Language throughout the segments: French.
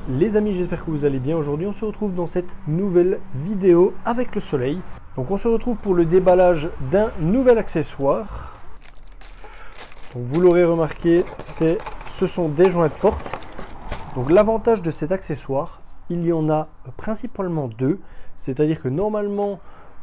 Les amis, j'espère que vous allez bien. Aujourd'hui, on se retrouve dans cette nouvelle vidéo avec le soleil. Donc on se retrouve pour le déballage d'un nouvel accessoire. Donc, vous l'aurez remarqué, ce sont des joints de porte. Donc l'avantage de cet accessoire, il y en a principalement deux. C'est-à-dire que normalement,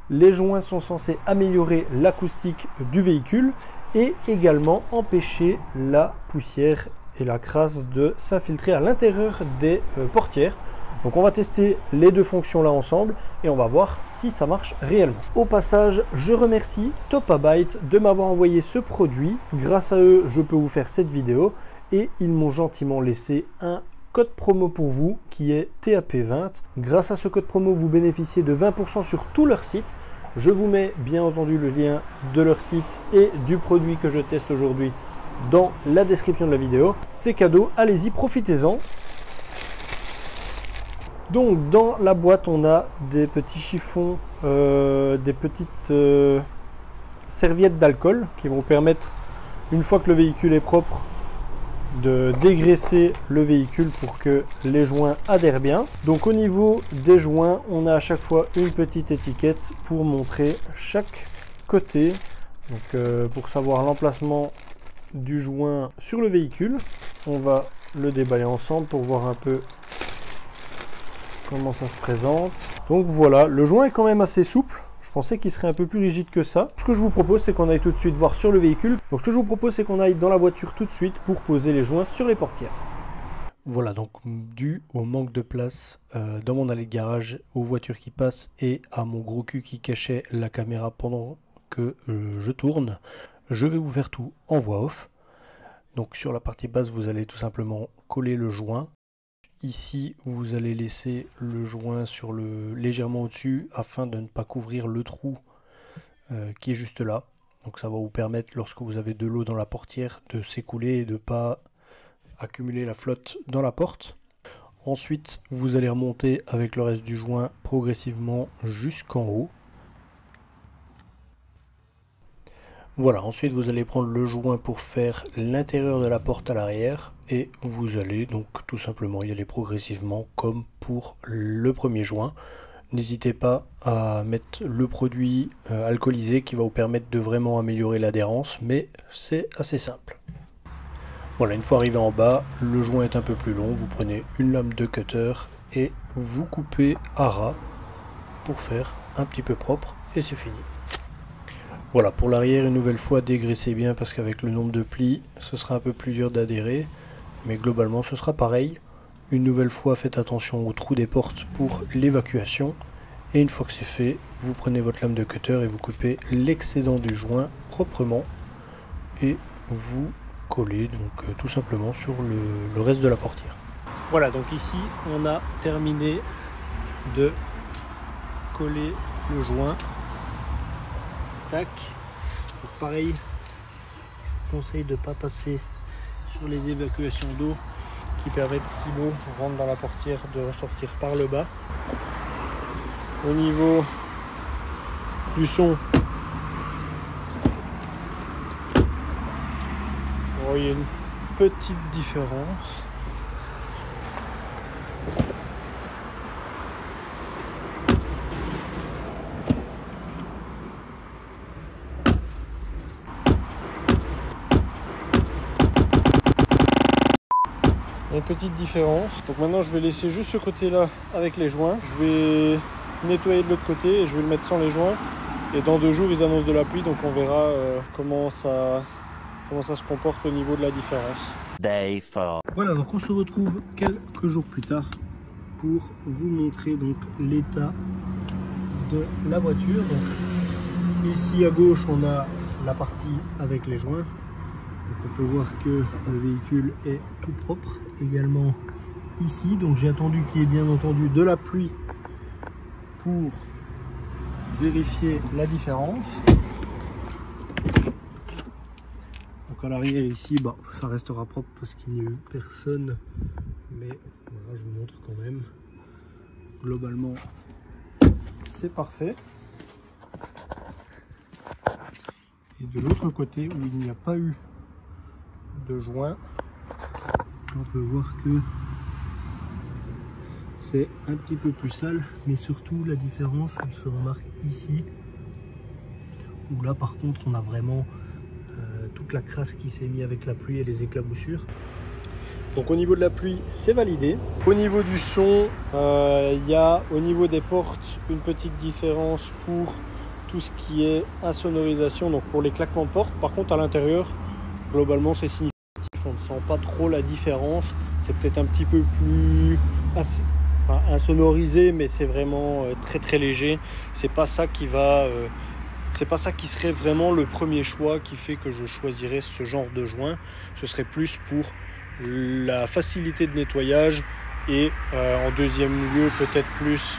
les joints sont censés améliorer l'acoustique du véhicule et également empêcher la poussière et la crasse de s'infiltrer à l'intérieur des portières. Donc on va tester les deux fonctions là ensemble et on va voir si ça marche réellement. Au passage, je remercie Topabyte de m'avoir envoyé ce produit. Grâce à eux, je peux vous faire cette vidéo et ils m'ont gentiment laissé un code promo pour vous qui est TAP20. Grâce à ce code promo, vous bénéficiez de 20% sur tout leur site. Je vous mets bien entendu le lien de leur site et du produit que je teste aujourd'hui dans la description de la vidéo. C'est cadeau, allez-y, profitez-en. Donc dans la boîte, on a des petits chiffons, des petites serviettes d'alcool qui vont permettre, une fois que le véhicule est propre, de dégraisser le véhicule pour que les joints adhèrent bien. Donc au niveau des joints, on a à chaque fois une petite étiquette pour montrer chaque côté. Donc pour savoir l'emplacement du joint sur le véhicule, on va le déballer ensemble pour voir un peu comment ça se présente. Donc voilà, le joint est quand même assez souple. Je pensais qu'il serait un peu plus rigide que ça. Ce que je vous propose, c'est qu'on aille tout de suite voir sur le véhicule. Donc ce que je vous propose, c'est qu'on aille dans la voiture tout de suite pour poser les joints sur les portières. Voilà, donc dû au manque de place dans mon allée de garage, aux voitures qui passent et à mon gros cul qui cachait la caméra pendant que je tourne, je vais vous faire tout en voix off. Donc sur la partie basse, vous allez tout simplement coller le joint. Ici, vous allez laisser le joint sur légèrement au-dessus afin de ne pas couvrir le trou qui est juste là. Donc ça va vous permettre, lorsque vous avez de l'eau dans la portière, de s'écouler et de ne pas accumuler la flotte dans la porte. Ensuite, vous allez remonter avec le reste du joint progressivement jusqu'en haut. Voilà, ensuite vous allez prendre le joint pour faire l'intérieur de la porte à l'arrière et vous allez donc tout simplement y aller progressivement comme pour le premier joint. N'hésitez pas à mettre le produit alcoolisé qui va vous permettre de vraiment améliorer l'adhérence, mais c'est assez simple. Voilà, une fois arrivé en bas, le joint est un peu plus long, vous prenez une lame de cutter et vous coupez à ras pour faire un petit peu propre et c'est fini. Voilà, pour l'arrière, une nouvelle fois, dégraissez bien parce qu'avec le nombre de plis, ce sera un peu plus dur d'adhérer. Mais globalement, ce sera pareil. Une nouvelle fois, faites attention au trou des portes pour l'évacuation. Et une fois que c'est fait, vous prenez votre lame de cutter et vous coupez l'excédent du joint proprement. Et vous collez donc tout simplement sur le reste de la portière. Voilà, donc ici, on a terminé de coller le joint. Tac. Donc pareil, je vous conseille de ne pas passer sur les évacuations d'eau qui permettent, si l'eau rentre dans la portière, de ressortir par le bas. Au niveau du son, bon, il y a une petite différence. Une petite différence. Donc maintenant je vais laisser juste ce côté là avec les joints. Je vais nettoyer de l'autre côté et je vais le mettre sans les joints. Et dans 2 jours ils annoncent de la pluie, donc on verra comment ça se comporte au niveau de la différence. Day 4. Voilà, donc on se retrouve quelques jours plus tard pour vous montrer donc l'état de la voiture. Donc, ici à gauche on a la partie avec les joints. Donc on peut voir que le véhicule est tout propre également ici. Donc j'ai attendu qu'il y ait bien entendu de la pluie pour vérifier la différence. Donc à l'arrière ici, bah, ça restera propre parce qu'il n'y a eu personne. Mais voilà, je vous montre quand même. Globalement, c'est parfait. Et de l'autre côté où il n'y a pas eu de joint, on peut voir que c'est un petit peu plus sale, mais surtout la différence elle se remarque ici, où là par contre on a vraiment toute la crasse qui s'est mise avec la pluie et les éclaboussures. Donc au niveau de la pluie, c'est validé. Au niveau du son, il y a au niveau des portes une petite différence pour tout ce qui est insonorisation, donc pour les claquements de porte. Par contre à l'intérieur, globalement c'est significatif, on ne sent pas trop la différence. C'est peut-être un petit peu plus insonorisé, mais c'est vraiment très très léger. C'est pas ça qui va... c'est pas ça qui serait vraiment le premier choix qui fait que je choisirais ce genre de joint. Ce serait plus pour la facilité de nettoyage et en deuxième lieu peut-être plus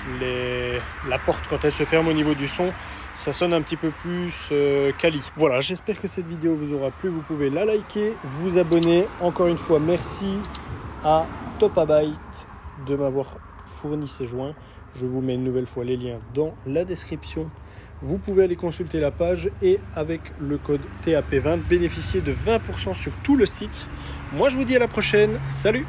la porte quand elle se ferme au niveau du son, ça sonne un petit peu plus quali. Voilà, j'espère que cette vidéo vous aura plu. Vous pouvez la liker, vous abonner. Encore une fois, merci à Topabyte de m'avoir fourni ces joints. Je vous mets une nouvelle fois les liens dans la description. Vous pouvez aller consulter la page et avec le code TAP20 bénéficier de 20% sur tout le site. Moi je vous dis à la prochaine, salut!